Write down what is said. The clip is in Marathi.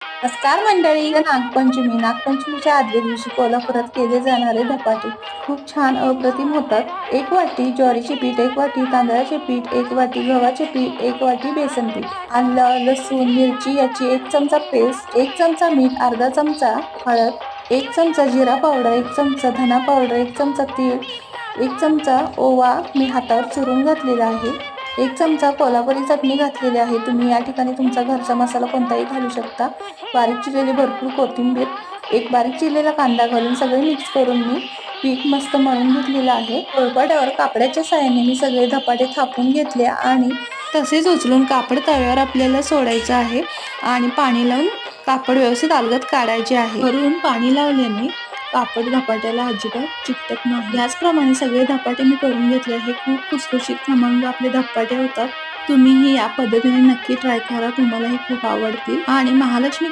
नमस्कार मंडळी. नागपंचमीच्या आदल्या दिवशी कोल्हापुरात केले जाणारे धपाटे खूप छान अप्रतिम होतात. 1 वाटी ज्वारीचे पीठ, 1 वाटी तांदळाचे पीठ, 1 वाटी गव्हाचे पीठ, 1 वाटी बेसन पीठ, आलं लसूण मिरची याची 1 चमचा पेस्ट, 1 चमचा मीठ, अर्धा चमचा हळद, 1 चमचा जिरा पावडर, 1 चमचा धना पावडर, 1 चमचा तीळ, 1 चमचा ओवा मी हातावर चुरून घातलेला आहे, 1 चमचा कोल्हापुरी चटणी घातलेली आहे. तुम्ही या ठिकाणी तुमचा घरचा मसाला कोणताही घालू शकता. बारीक चिरलेली भरपूर कोथिंबीर, 1 बारीक चिरलेला कांदा घालून सगळे मिक्स करून मी पीठ मस्त मळून घेतलेलं आहे. पोळपाटावर कापडाच्या साहाय्याने मी सगळे धपाटे थापून घेतले आणि तसेच उचलून कापड तव्यावर आपल्याला सोडायचं आहे आणि पाणी लावून कापड व्यवस्थित अलगद काढायचे आहे. वरून पाणी लावल्याने कापड धपाट्याला अजिबात चिकटत नाही. याचप्रमाणे सगळे धपाटे मी करून घेतले आहे. खूप खुसखुशीत खमंग आपले धपाटे होतात. तुम्हीही या पद्धतीने नक्की ट्राय करा. तुम्हालाही खूप आवडतील आणि महालक्ष्मी